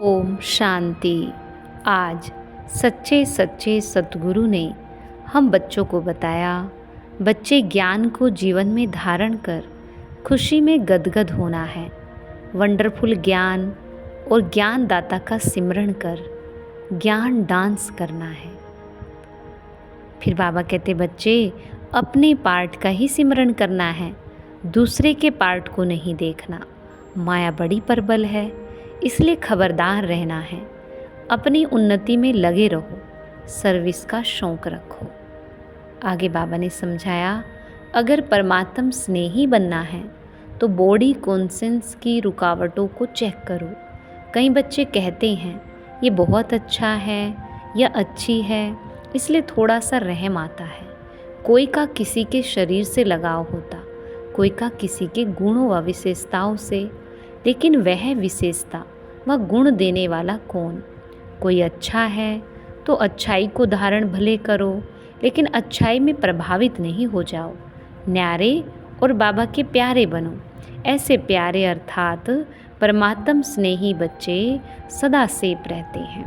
ओम शांति। आज सच्चे सच्चे सतगुरु ने हम बच्चों को बताया, बच्चे ज्ञान को जीवन में धारण कर खुशी में गदगद होना है। वंडरफुल ज्ञान और ज्ञानदाता का सिमरण कर ज्ञान डांस करना है। फिर बाबा कहते, बच्चे अपने पार्ट का ही सिमरण करना है, दूसरे के पार्ट को नहीं देखना। माया बड़ी प्रबल है, इसलिए खबरदार रहना है। अपनी उन्नति में लगे रहो, सर्विस का शौक रखो। आगे बाबा ने समझाया, अगर परमात्म स्नेही बनना है तो बॉडी कॉन्सेंस की रुकावटों को चेक करो। कई बच्चे कहते हैं ये बहुत अच्छा है या अच्छी है, इसलिए थोड़ा सा रहम आता है। कोई का किसी के शरीर से लगाव होता, कोई का किसी के गुणों व विशेषताओं से, लेकिन वह विशेषता व गुण देने वाला कौन? कोई अच्छा है तो अच्छाई को धारण भले करो, लेकिन अच्छाई में प्रभावित नहीं हो जाओ। न्यारे और बाबा के प्यारे बनो। ऐसे प्यारे अर्थात परमात्म स्नेही बच्चे सदा सेफ रहते हैं।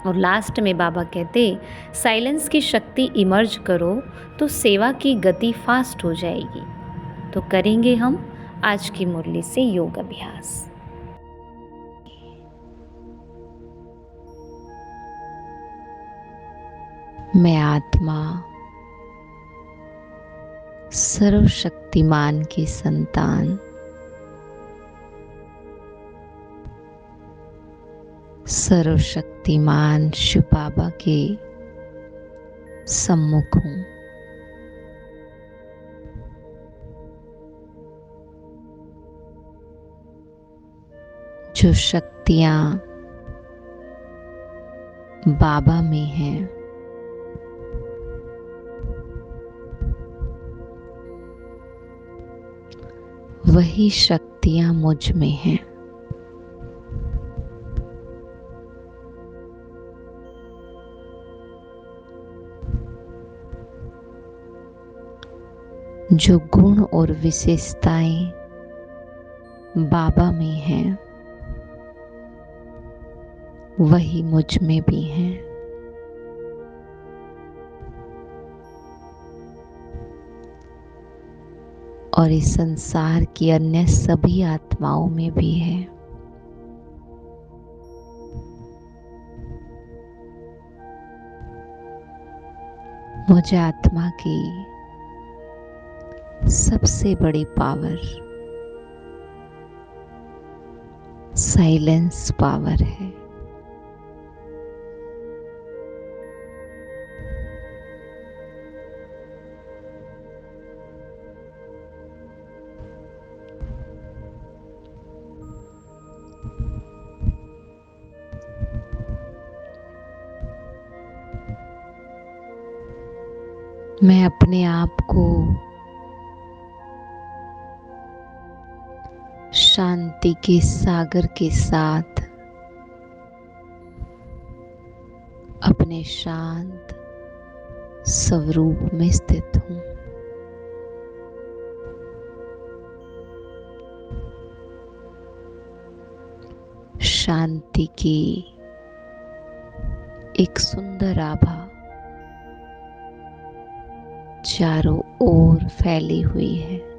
और लास्ट में बाबा कहते, साइलेंस की शक्ति इमर्ज करो तो सेवा की गति फास्ट हो जाएगी। तो करेंगे हम आज की मुरली से योग अभ्यास। मैं आत्मा सर्वशक्तिमान की संतान, सर्वशक्तिमान शिव बाबा के सम्मुख हूँ। जो शक्तियाँ बाबा में हैं, वही शक्तियाँ मुझ में हैं। जो गुण और विशेषताएं बाबा में हैं, वही मुझ में भी हैं। और इस संसार की अन्य सभी आत्माओं में भी है। मुझे आत्मा की सबसे बड़ी पावर साइलेंस पावर है। मैं अपने आप को शांति के सागर के साथ अपने शांत स्वरूप में स्थित हूँ। शांति की एक सुंदर आभा चारों ओर फैली हुई है।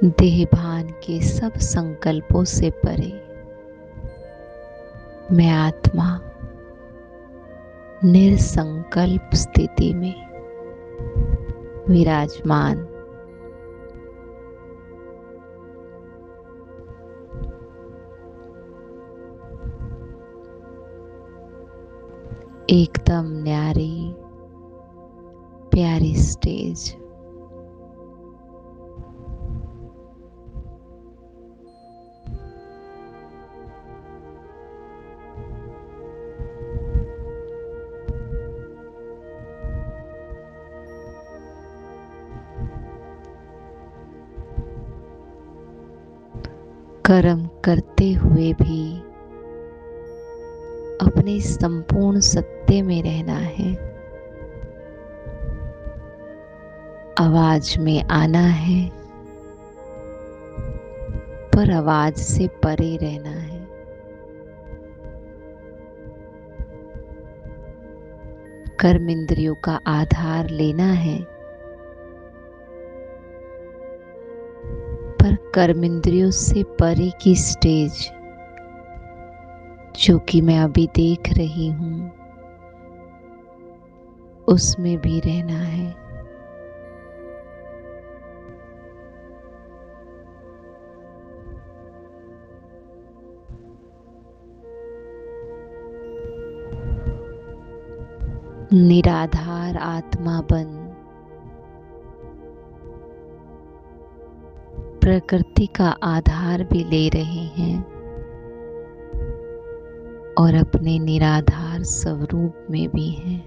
देहभान के सब संकल्पों से परे मैं आत्मा निरसंकल्प स्थिति में विराजमान एकदम न्यारी प्यारी स्टेज, कर्म करते हुए भी अपने संपूर्ण सत्य में रहना है। आवाज में आना है पर आवाज से परे रहना है। कर्म इंद्रियों का आधार लेना है पर कर्म इंद्रियों से परे की स्टेज जो कि मैं अभी देख रही हूं, उसमें भी रहना है। निराधार आत्मा बन प्रकृति का आधार भी ले रहे हैं और अपने निराधार स्वरूप में भी हैं।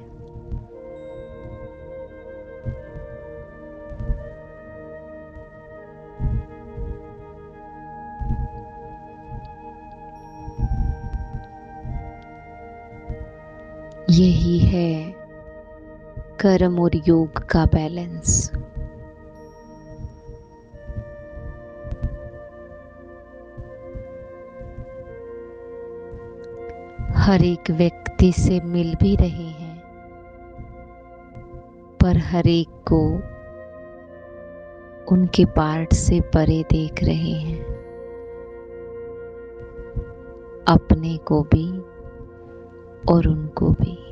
यही है कर्म और योग का बैलेंस। हर एक व्यक्ति से मिल भी रहे हैं पर हर एक को उनके पार्ट से परे देख रहे हैं, अपने को भी और उनको भी।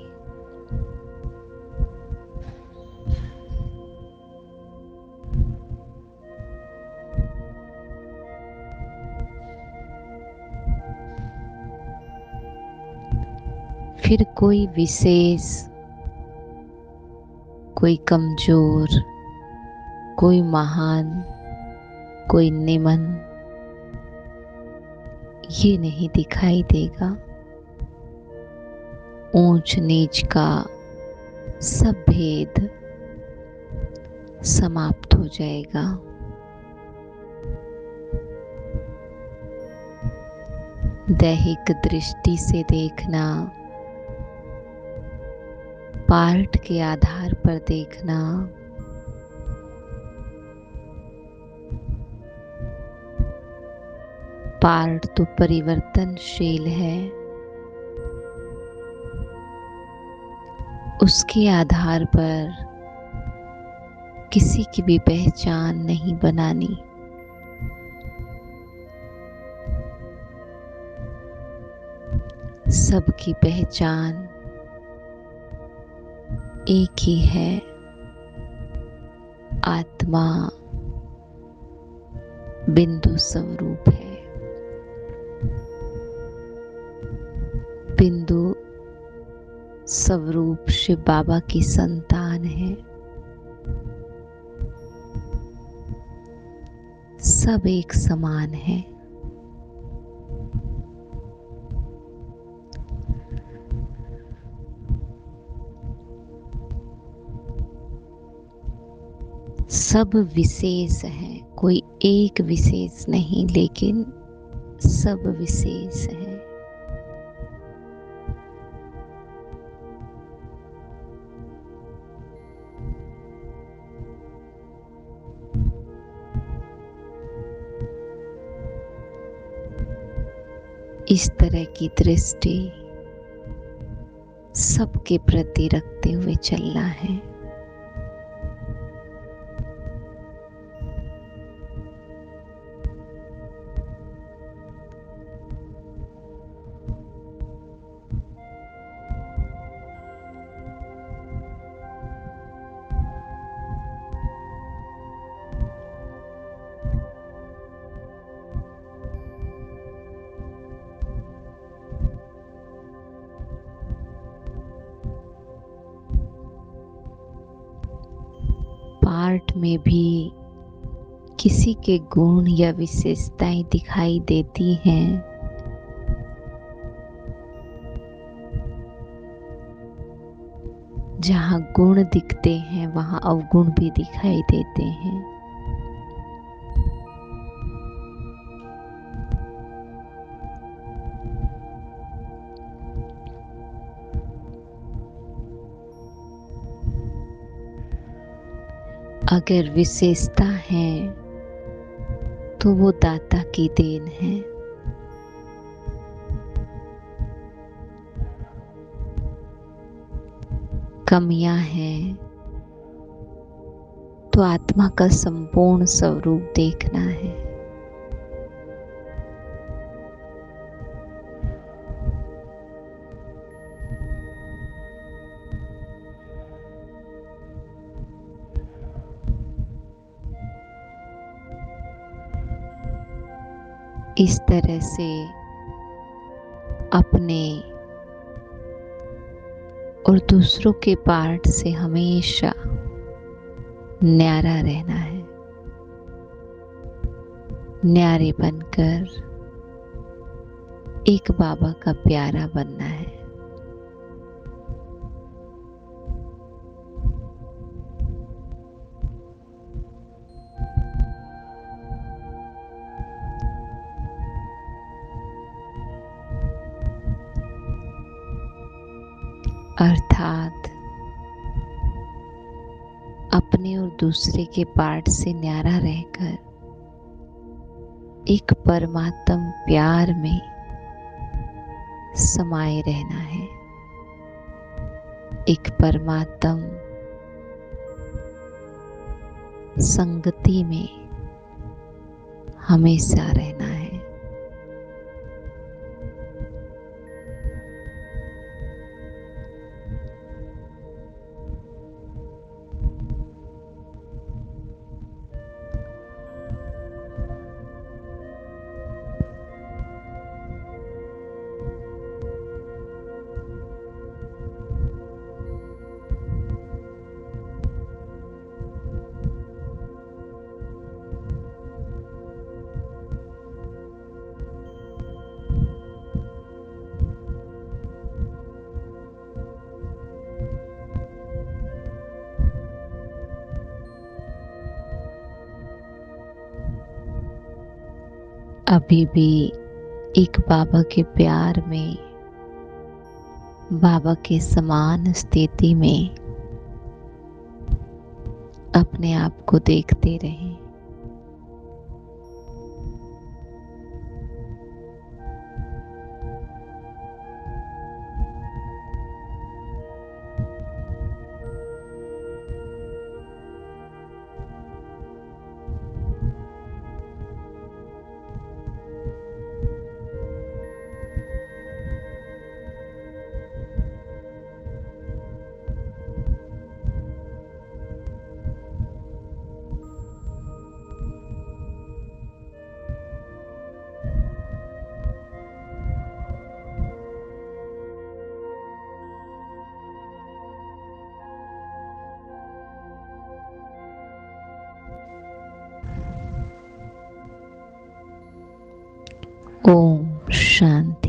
फिर कोई विशेष, कोई कमजोर, कोई महान, कोई निमन ये नहीं दिखाई देगा। ऊंच नीच का सब भेद समाप्त हो जाएगा। दैहिक दृष्टि से देखना, पार्ट के आधार पर देखना, पार्ट तो परिवर्तनशील है, उसके आधार पर किसी की भी पहचान नहीं बनानी। सबकी पहचान एक ही है, आत्मा बिंदु स्वरूप है। बिंदु स्वरूप शिव बाबा की संतान है। सब एक समान है। सब विशेष हैं, कोई एक विशेष नहीं, लेकिन सब विशेष हैं। इस तरह की दृष्टि सबके प्रति रखते हुए चलना है। पार्ट में भी किसी के गुण या विशेषताएं दिखाई देती हैं, जहाँ गुण दिखते हैं वहाँ अवगुण भी दिखाई देते हैं। अगर विशेषता है तो वो दाता की देन है। कमियां हैं तो आत्मा का संपूर्ण स्वरूप देखना है। इस तरह से अपने और दूसरों के पार्ट से हमेशा न्यारा रहना है, न्यारे बनकर एक बाबा का प्यारा बनना है। अर्थात अपने और दूसरे के पार्ट से न्यारा रहकर एक परमात्म प्यार में समाये रहना है, एक परमात्म संगति में हमेशा रहना है। अभी भी एक बाबा के प्यार में, बाबा के समान स्थिति में अपने आप को देखते रहें। ओम शांति।